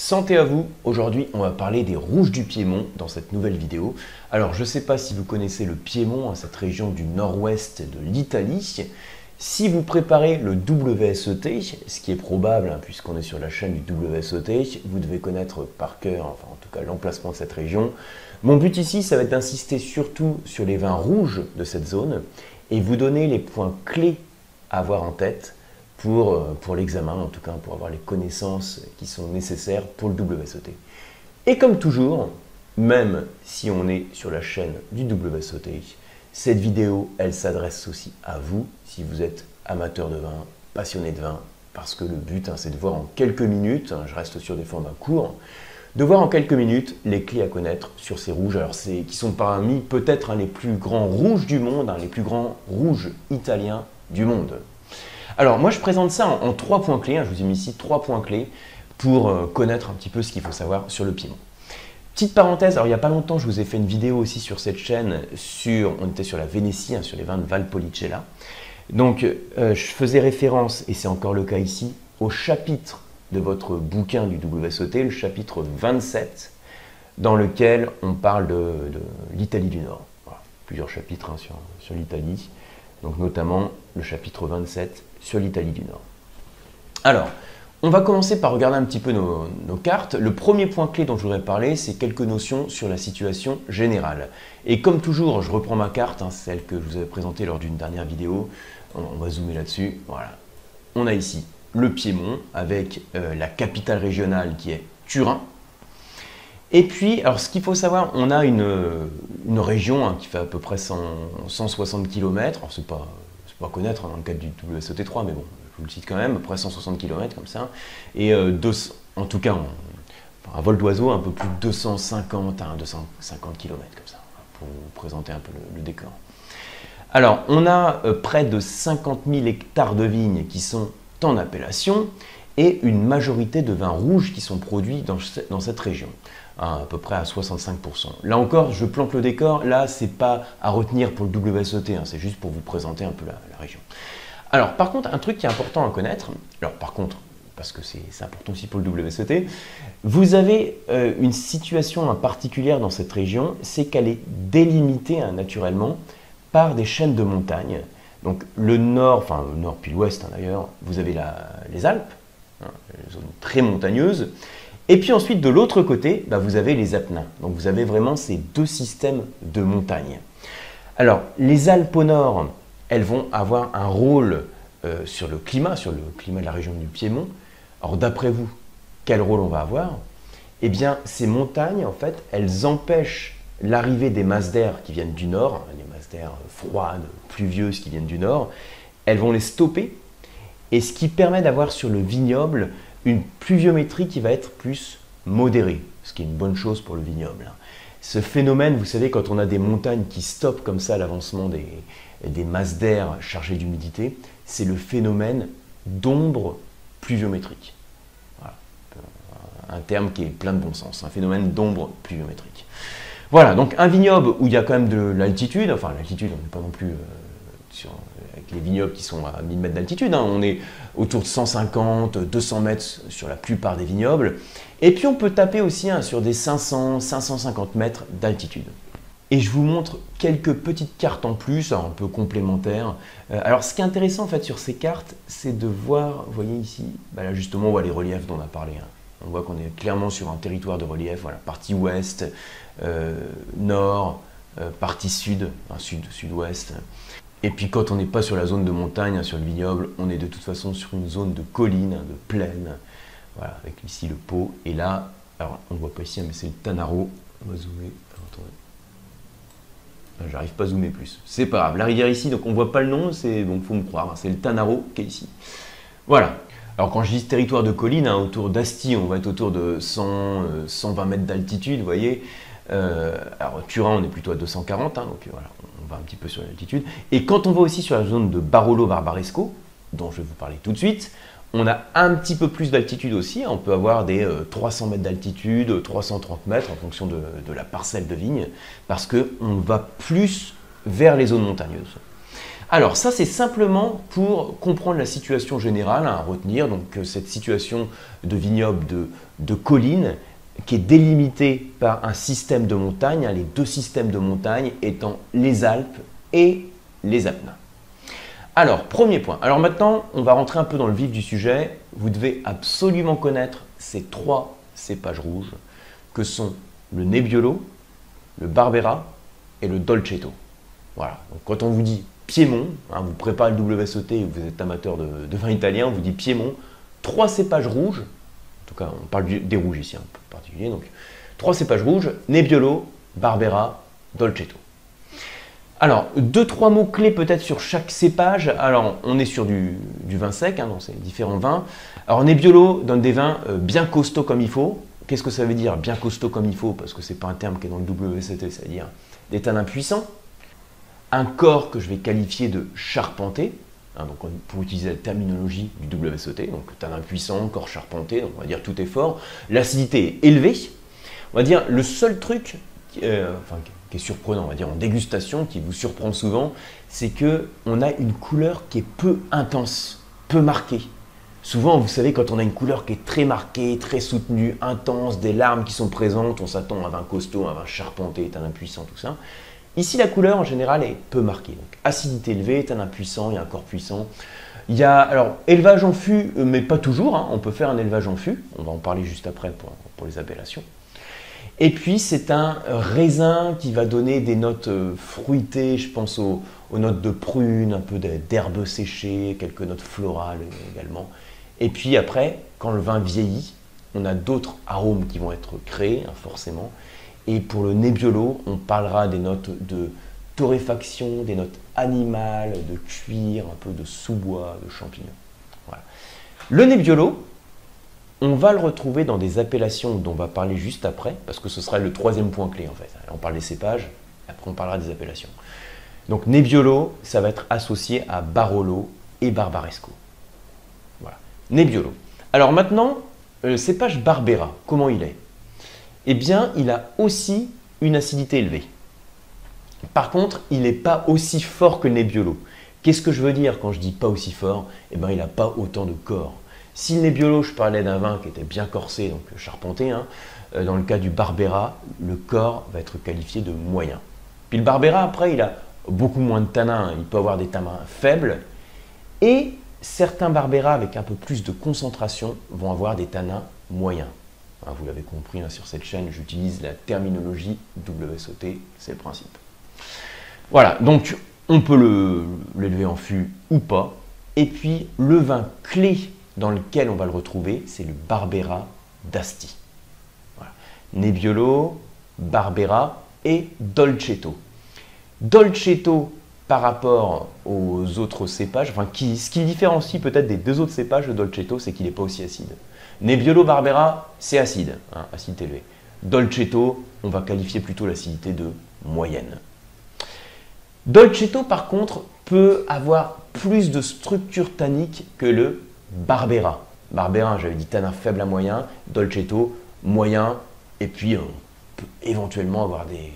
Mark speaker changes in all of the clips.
Speaker 1: Santé à vous, aujourd'hui on va parler des rouges du Piémont dans cette nouvelle vidéo. Alors je ne sais pas si vous connaissez le Piémont, cette région du nord-ouest de l'Italie. Si vous préparez le WSET, ce qui est probable puisqu'on est sur la chaîne du WSET, vous devez connaître par cœur, enfin en tout cas l'emplacement de cette région. Mon but ici, ça va être d'insister surtout sur les vins rouges de cette zone et vous donner les points clés à avoir en tête pour l'examen, en tout cas pour avoir les connaissances qui sont nécessaires pour le WSET. Et comme toujours, même si on est sur la chaîne du WSET, cette vidéo, elle s'adresse aussi à vous, si vous êtes amateur de vin, passionné de vin, parce que le but, c'est de voir en quelques minutes, je reste sur des formats courts, de voir en quelques minutes les clés à connaître sur ces rouges, alors qui sont parmi peut-être les plus grands rouges du monde, les plus grands rouges italiens du monde. Alors moi je présente ça en 3 points clés, je vous ai mis ici 3 points clés pour connaître un petit peu ce qu'il faut savoir sur le Piémont. Petite parenthèse, alors il n'y a pas longtemps je vous ai fait une vidéo aussi sur cette chaîne, on était sur la Vénétie, sur les vins de Valpolicella. Donc je faisais référence, et c'est encore le cas ici, au chapitre de votre bouquin du WSET, le chapitre 27, dans lequel on parle de l'Italie du Nord. Voilà, plusieurs chapitres sur l'Italie, donc notamment le chapitre 27 sur l'Italie du Nord. Alors, on va commencer par regarder un petit peu nos cartes. Le premier point clé dont je voudrais parler, c'est quelques notions sur la situation générale. Et comme toujours, je reprends ma carte, celle que je vous avais présentée lors d'une dernière vidéo. On va zoomer là-dessus. Voilà. On a ici le Piémont avec la capitale régionale qui est Turin. Et puis, alors ce qu'il faut savoir, on a une région qui fait à peu près 160 km. Alors c'est pas à connaître dans le cadre du WSET3, mais bon, je vous le cite quand même, à peu près 160 km comme ça. Et en tout cas, à vol d'oiseau, un peu plus de 250 à 250 km comme ça, pour vous présenter un peu le décor. Alors, on a près de 50 000 hectares de vignes qui sont en appellation et une majorité de vins rouges qui sont produits dans cette région, à peu près à 65%. Là encore, je plante le décor, là, c'est pas à retenir pour le WSET, c'est juste pour vous présenter un peu la région. Alors, par contre, un truc qui est important à connaître, alors par contre, parce que c'est important aussi pour le WSET, vous avez une situation particulière dans cette région, c'est qu'elle est délimitée naturellement par des chaînes de montagnes. Donc le nord puis l'ouest d'ailleurs, vous avez les Alpes, une zone très montagneuse. Et puis ensuite, de l'autre côté, vous avez les Apennins. Donc vous avez vraiment ces deux systèmes de montagnes. Alors, les Alpes au nord, elles vont avoir un rôle sur le climat de la région du Piémont. Alors d'après vous, quel rôle on va avoir? Eh bien, ces montagnes, en fait, elles empêchent l'arrivée des masses d'air qui viennent du nord, les masses d'air froides, pluvieuses qui viennent du nord. Elles vont les stopper, et ce qui permet d'avoir sur le vignoble une pluviométrie qui va être plus modérée, ce qui est une bonne chose pour le vignoble. Ce phénomène, vous savez, quand on a des montagnes qui stoppent comme ça l'avancement des masses d'air chargées d'humidité, c'est le phénomène d'ombre pluviométrique. Voilà. Un terme qui est plein de bon sens, un phénomène d'ombre pluviométrique. Voilà, donc un vignoble où il y a quand même de l'altitude, enfin l'altitude, on n'est pas non plus avec les vignobles qui sont à 1000 mètres d'altitude, on est autour de 150, 200 mètres sur la plupart des vignobles. Et puis on peut taper aussi sur des 500, 550 mètres d'altitude. Et je vous montre quelques petites cartes en plus, un peu complémentaires. Alors ce qui est intéressant en fait sur ces cartes, c'est de voir, vous voyez ici, là justement on voit les reliefs dont on a parlé. On voit qu'on est clairement sur un territoire de relief, voilà, partie ouest, nord, partie sud, sud-ouest. Et puis quand on n'est pas sur la zone de montagne, sur le vignoble, on est de toute façon sur une zone de colline, de plaine, voilà, avec ici le Pô. Et là, alors on ne voit pas ici, mais c'est le Tanaro. On va zoomer. J'arrive pas à zoomer plus. C'est pas grave. La rivière ici, donc on ne voit pas le nom, c'est bon, faut me croire, c'est le Tanaro qui est ici. Voilà. Alors quand je dis territoire de colline, autour d'Asti, on va être autour de 120 mètres d'altitude, vous voyez. Alors Turin, on est plutôt à 240, donc voilà, on va un petit peu sur l'altitude. Et quand on va aussi sur la zone de Barolo-Barbaresco, dont je vais vous parler tout de suite, on a un petit peu plus d'altitude aussi, on peut avoir des 300 mètres d'altitude, 330 mètres en fonction de la parcelle de vigne, parce qu'on va plus vers les zones montagneuses. Alors ça, c'est simplement pour comprendre la situation générale à retenir, donc cette situation de vignoble de collines qui est délimitée par un système de montagnes, les deux systèmes de montagnes étant les Alpes et les Apennins. Alors, premier point. Alors maintenant, on va rentrer un peu dans le vif du sujet. Vous devez absolument connaître ces trois cépages rouges que sont le Nebbiolo, le Barbera et le Dolcetto. Voilà. Donc, quand on vous dit Piémont, vous préparez le WSET et vous êtes amateur de vin italien, on vous dit Piémont, trois cépages rouges. En tout cas, on parle des rouges ici en particulier. Donc, trois cépages rouges, Nebbiolo, Barbera, Dolcetto. Alors, deux, trois mots clés peut-être sur chaque cépage. Alors, on est sur du vin sec, dans ces différents vins. Alors, Nebbiolo donne des vins bien costauds comme il faut. Qu'est-ce que ça veut dire, bien costaud comme il faut? Parce que ce n'est pas un terme qui est dans le WSET, c'est-à-dire des tanins puissants. Un corps que je vais qualifier de charpenté. Donc, pour utiliser la terminologie du WSET, donc tanin puissant, corps charpenté, donc on va dire tout est fort. L'acidité est élevée. On va dire le seul truc qui est surprenant, on va dire en dégustation, qui vous surprend souvent, c'est qu'on a une couleur qui est peu intense, peu marquée. Souvent, vous savez, quand on a une couleur qui est très marquée, très soutenue, intense, des larmes qui sont présentes, on s'attend à un vin costaud, un vin charpenté, tanin puissant, tout ça. Ici, la couleur, en général, est peu marquée. Donc, acidité élevée, tanin puissant, il y a un corps puissant. Il y a, alors, élevage en fût, mais pas toujours. On peut faire un élevage en fût. On va en parler juste après pour les appellations. Et puis, c'est un raisin qui va donner des notes fruitées. Je pense aux notes de prune, un peu d'herbes séchées, quelques notes florales également. Et puis après, quand le vin vieillit, on a d'autres arômes qui vont être créés, forcément. Et pour le Nebbiolo, on parlera des notes de torréfaction, des notes animales, de cuir, un peu de sous-bois, de champignons. Voilà. Le Nebbiolo, on va le retrouver dans des appellations dont on va parler juste après, parce que ce sera le troisième point clé en fait. On parle des cépages, après on parlera des appellations. Donc Nebbiolo, ça va être associé à Barolo et Barbaresco. Voilà. Nebbiolo. Alors maintenant, le cépage Barbera, comment il est? Eh bien, il a aussi une acidité élevée. Par contre, il n'est pas aussi fort que le Nebbiolo. Qu'est-ce que je veux dire quand je dis pas aussi fort? Eh bien, il n'a pas autant de corps. Si le Nebbiolo, je parlais d'un vin qui était bien corsé, donc charpenté, dans le cas du Barbera, le corps va être qualifié de moyen. Puis le Barbera, après, il a beaucoup moins de tanins. Il peut avoir des tanins faibles. Et certains Barbera avec un peu plus de concentration vont avoir des tanins moyens. Vous l'avez compris, sur cette chaîne, j'utilise la terminologie WSET, c'est le principe. Voilà, donc on peut l'élever en fût ou pas. Et puis le vin clé dans lequel on va le retrouver, c'est le Barbera d'Asti. Voilà. Nebbiolo, Barbera et Dolcetto. Dolcetto par rapport aux autres cépages, ce qui différencie peut-être des deux autres cépages de Dolcetto, c'est qu'il n'est pas aussi acide. Nebbiolo Barbera, c'est acide, acidité élevée. Dolcetto, on va qualifier plutôt l'acidité de moyenne. Dolcetto, par contre, peut avoir plus de structure tannique que le Barbera. Barbera, j'avais dit tanin faible à moyen, Dolcetto, moyen, et puis on peut éventuellement avoir des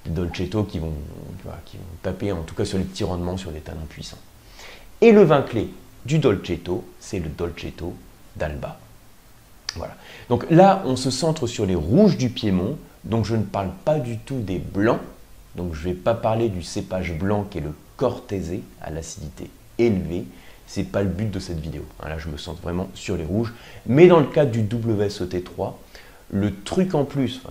Speaker 1: Dolcetto qui vont taper, en tout cas sur les petits rendements, sur des tanins puissants. Et le vin clé du Dolcetto, c'est le Dolcetto d'Alba. Voilà. Donc là, on se centre sur les rouges du Piémont, donc je ne parle pas du tout des blancs, donc je ne vais pas parler du cépage blanc qui est le Cortese à l'acidité élevée, ce n'est pas le but de cette vidéo. Là, je me centre vraiment sur les rouges, mais dans le cadre du WSET3, le truc en plus,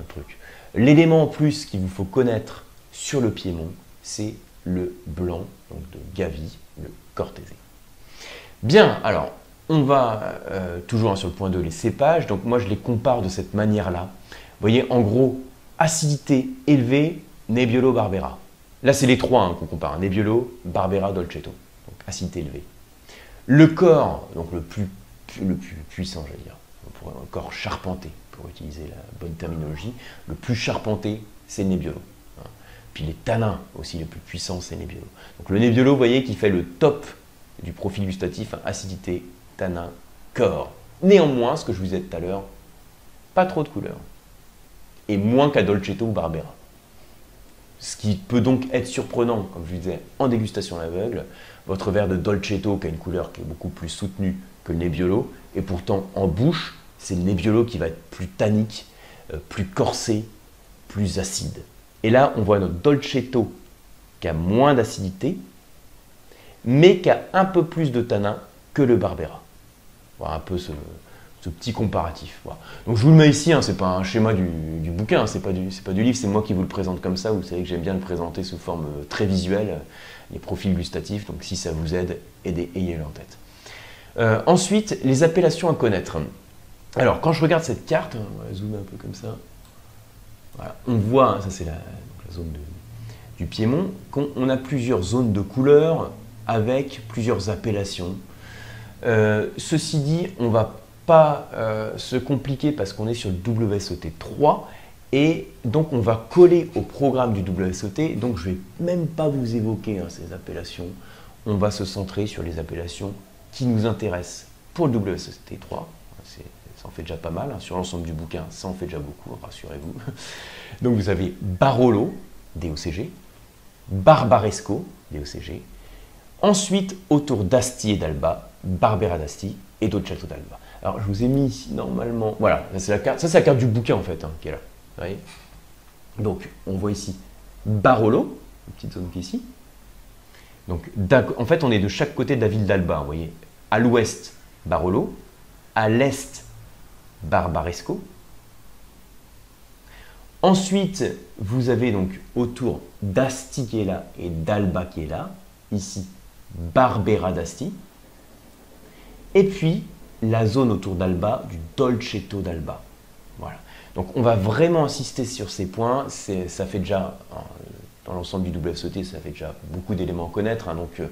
Speaker 1: l'élément en plus qu'il vous faut connaître sur le Piémont, c'est le blanc, donc de Gavi, le Cortese. Bien, alors, on va toujours sur le point 2, les cépages. Donc moi, je les compare de cette manière-là. Vous voyez, en gros, acidité élevée, Nebbiolo, Barbera. Là, c'est les trois qu'on compare. Nebbiolo, Barbera, Dolcetto. Donc acidité élevée. Le corps, donc le plus puissant, j'allais dire. Pour un corps charpenté, pour utiliser la bonne terminologie. Le plus charpenté, c'est le Nebbiolo. Puis les tanins aussi, le plus puissant, c'est le Nebbiolo. Donc le Nebbiolo, vous voyez, qui fait le top du profil gustatif, acidité, tanin, corps. Néanmoins, ce que je vous disais tout à l'heure, pas trop de couleurs. Et moins qu'à Dolcetto ou Barbera. ce qui peut donc être surprenant, comme je vous disais, en dégustation à l'aveugle. Votre verre de Dolcetto qui a une couleur qui est beaucoup plus soutenue que le Nebbiolo, et pourtant en bouche, c'est le Nebbiolo qui va être plus tannique, plus corsé, plus acide. Et là, on voit notre Dolcetto qui a moins d'acidité, mais qui a un peu plus de tanin que le Barbera. Voilà un peu ce petit comparatif. Voilà. Donc je vous le mets ici, hein, ce n'est pas un schéma du bouquin, hein, ce n'est pas du livre, c'est moi qui vous le présente comme ça. Vous savez que j'aime bien le présenter sous forme très visuelle, les profils gustatifs, donc si ça vous aide, ayez-le en tête. Ensuite, les appellations à connaître. Alors, quand je regarde cette carte, on va zoomer un peu comme ça, voilà, on voit, hein, ça c'est la zone du Piémont, qu'on a plusieurs zones de couleurs avec plusieurs appellations. Ceci dit, on ne va pas se compliquer parce qu'on est sur le WSOT 3 et donc on va coller au programme du WSOT. Donc je ne vais même pas vous évoquer ces appellations. On va se centrer sur les appellations qui nous intéressent pour le WSOT 3. Ça en fait déjà pas mal. Hein. Sur l'ensemble du bouquin, ça en fait déjà beaucoup, rassurez-vous. Donc vous avez Barolo, DOCG, Barbaresco, DOCG. Ensuite, autour d'Asti et d'Alba, Barbera d'Asti et Dolcetto d'Alba. Alors, je vous ai mis ici, normalement, voilà, ça c'est la carte du bouquin en fait, hein, qui est là. Vous voyez. Donc, on voit ici Barolo, une petite zone qui est ici. Donc, en fait, on est de chaque côté de la ville d'Alba, vous voyez. À l'ouest, Barolo, à l'est, Barbaresco. Ensuite, vous avez donc autour d'Asti qui est là et d'Alba qui est là, ici, Barbera d'Asti. Et puis, la zone autour d'Alba, du Dolcetto d'Alba. Voilà. Donc, on va vraiment insister sur ces points. Ça fait déjà, dans l'ensemble du WSOT, ça fait déjà beaucoup d'éléments à connaître. Hein. Donc,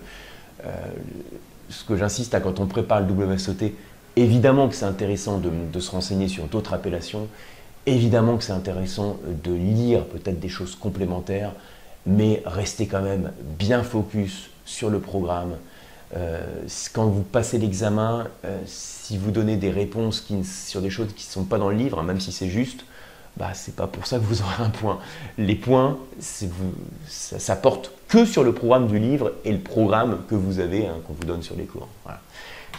Speaker 1: ce que j'insiste là, quand on prépare le WSOT, évidemment que c'est intéressant de se renseigner sur d'autres appellations. Évidemment que c'est intéressant de lire peut-être des choses complémentaires, mais restez quand même bien focus sur le programme. Quand vous passez l'examen, si vous donnez des réponses sur des choses qui ne sont pas dans le livre, hein, même si c'est juste, bah, c'est pas pour ça que vous aurez un point. Les points, ça porte que sur le programme du livre et le programme que vous avez, hein, qu'on vous donne sur les cours. Voilà.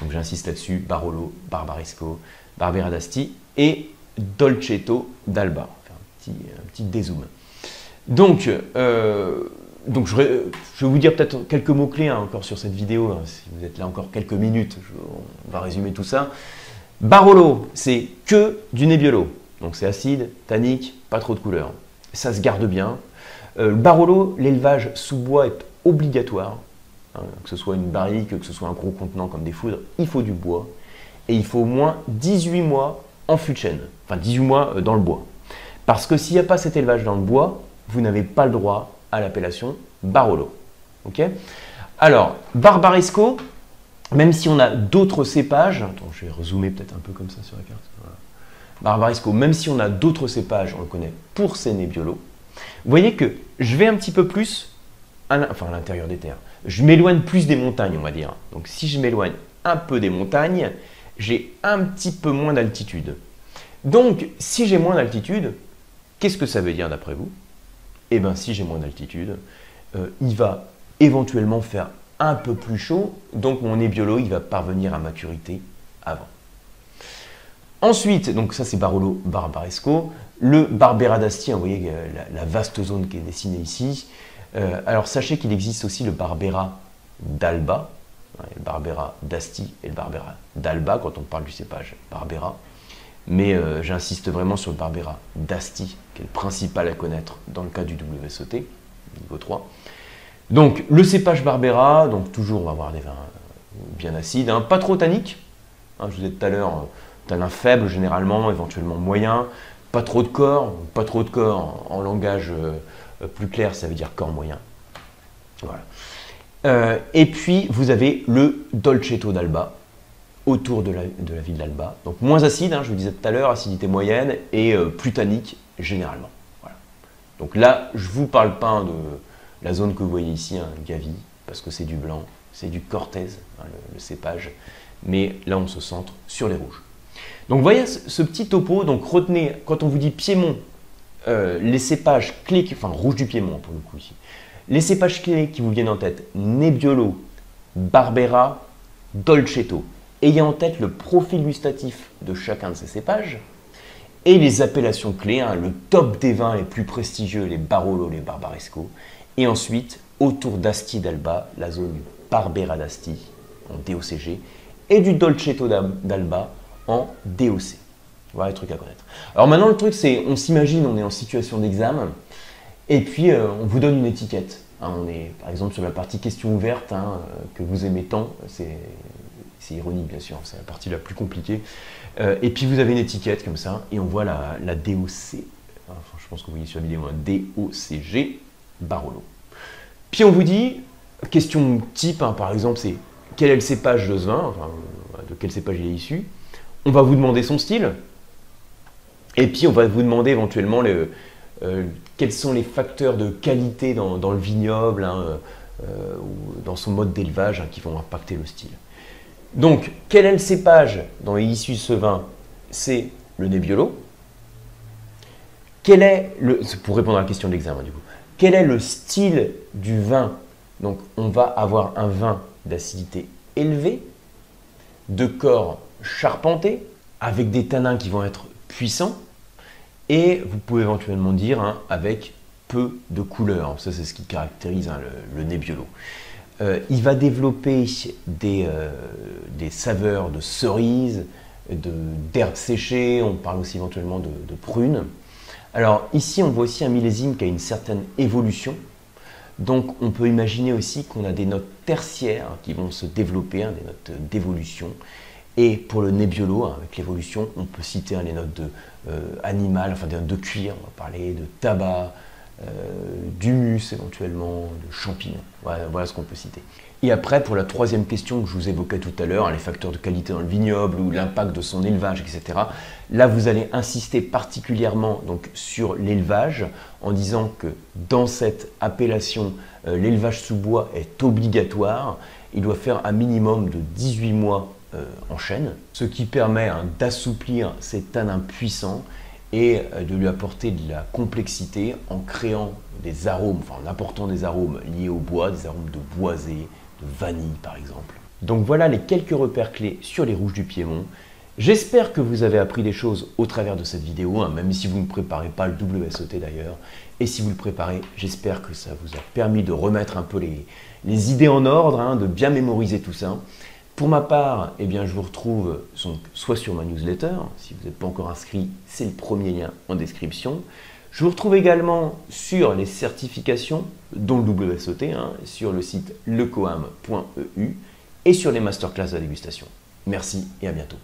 Speaker 1: Donc j'insiste là-dessus, Barolo, Barbaresco, Barbera d'Asti et Dolcetto d'Alba. Un petit dézoom. Donc je vais vous dire peut-être quelques mots-clés hein, encore sur cette vidéo. Hein, si vous êtes là encore quelques minutes, on va résumer tout ça. Barolo, c'est que du Nebbiolo. Donc c'est acide, tannique, pas trop de couleur. Ça se garde bien. Le Barolo, l'élevage sous bois est obligatoire. Hein, que ce soit une barrique, que ce soit un gros contenant comme des foudres, il faut du bois. Et il faut au moins 18 mois en fût de chêne. Enfin 18 mois dans le bois. Parce que s'il n'y a pas cet élevage dans le bois, vous n'avez pas le droit à l'appellation Barolo. Okay, alors, Barbaresco, même si on a d'autres cépages, attends, je vais rezoomer peut-être un peu comme ça sur la carte. Voilà. Barbaresco, même si on a d'autres cépages, on le connaît pour ses Nebbiolo. Vous voyez que je vais un petit peu plus à l'intérieur des terres. Je m'éloigne plus des montagnes, on va dire. Donc si je m'éloigne un peu des montagnes, j'ai un petit peu moins d'altitude. Donc, si j'ai moins d'altitude, qu'est-ce que ça veut dire d'après vous? Eh bien, si j'ai moins d'altitude, il va éventuellement faire un peu plus chaud, donc mon Nebbiolo, il va parvenir à maturité avant. Ensuite, donc ça c'est Barolo, Barbaresco, le Barbera d'Asti, vous voyez la vaste zone qui est dessinée ici. Alors sachez qu'il existe aussi le Barbera d'Alba, le Barbera d'Asti et le Barbera d'Alba quand on parle du cépage Barbera. Mais j'insiste vraiment sur le Barbera d'Asti, qui est le principal à connaître dans le cas du WSOT, niveau 3. Donc, le cépage Barbera, donc toujours on va avoir des vins bien acides, hein, pas trop tanniques. Hein, je vous ai dit tout à l'heure, tanin faible généralement, éventuellement moyen. Pas trop de corps en langage plus clair, ça veut dire corps moyen. Voilà. Et puis, vous avez le Dolcetto d'Alba, autour de la ville d'Alba. Donc moins acide, hein, je vous disais tout à l'heure, acidité moyenne et plus tannique généralement. Voilà. Donc là, je ne vous parle pas de la zone que vous voyez ici, hein, Gavi, parce que c'est du blanc, c'est du Cortez, hein, le cépage. Mais là, on se centre sur les rouges. Donc vous voyez ce petit topo, donc retenez, quand on vous dit Piémont, les cépages clés, enfin rouge du Piémont pour le coup ici, les cépages clés qui vous viennent en tête, Nebbiolo, Barbera, Dolcetto. Ayez en tête le profil gustatif de chacun de ces cépages et les appellations clés, hein, le top des vins les plus prestigieux, les Barolo, les Barbaresco. Et ensuite, autour d'Asti d'Alba, la zone du Barbera d'Asti en DOCG et du Dolcetto d'Alba en DOC. Voilà les trucs à connaître. Alors maintenant, le truc, c'est, on s'imagine, on est en situation d'examen et puis on vous donne une étiquette. Hein, on est par exemple sur la partie questions ouvertes que vous aimez tant, c'est ironique bien sûr, c'est la partie la plus compliquée. Et puis vous avez une étiquette comme ça et on voit la DOC, enfin, je pense que vous voyez sur la vidéo, un DOCG Barolo. Puis on vous dit, question type, hein, par exemple, c'est quel est le cépage de ce vin, enfin, de quel cépage il est issu. On va vous demander son style et puis on va vous demander éventuellement quels sont les facteurs de qualité dans le vignoble hein, ou dans son mode d'élevage hein, qui vont impacter le style. Donc, quel est le cépage dont est issu ce vin? C'est le Nebbiolo. Pour répondre à la question de l'examen du coup, quel est le style du vin? Donc, on va avoir un vin d'acidité élevée, de corps charpenté, avec des tanins qui vont être puissants, et vous pouvez éventuellement dire hein, avec peu de couleur. Ça, c'est ce qui caractérise hein, le Nebbiolo. Il va développer des saveurs de cerises, d'herbes séchées, on parle aussi éventuellement de prunes. Alors ici, on voit aussi un millésime qui a une certaine évolution. Donc on peut imaginer aussi qu'on a des notes tertiaires qui vont se développer, hein, des notes d'évolution. Et pour le Nebbiolo, hein, avec l'évolution, on peut citer hein, les notes animales, enfin des notes de cuir, on va parler de tabac, d'humus éventuellement, de champignons. Voilà ce qu'on peut citer. Et après, pour la troisième question que je vous évoquais tout à l'heure, les facteurs de qualité dans le vignoble ou l'impact de son élevage, etc. Là, vous allez insister particulièrement donc, sur l'élevage en disant que dans cette appellation, l'élevage sous bois est obligatoire. Il doit faire un minimum de 18 mois en chêne, ce qui permet hein, d'assouplir ces tanins puissants et de lui apporter de la complexité en créant des arômes, enfin en apportant des arômes liés au bois, des arômes de boisé, de vanille par exemple. Donc voilà les quelques repères clés sur les rouges du Piémont. J'espère que vous avez appris des choses au travers de cette vidéo, hein, même si vous ne préparez pas le WSET d'ailleurs. Et si vous le préparez, j'espère que ça vous a permis de remettre un peu les idées en ordre, hein, de bien mémoriser tout ça. Pour ma part, eh bien, je vous retrouve soit sur ma newsletter, si vous n'êtes pas encore inscrit, c'est le premier lien en description. Je vous retrouve également sur les certifications, dont le WSET, hein, sur le site lecoam.eu et sur les masterclass de dégustation. Merci et à bientôt.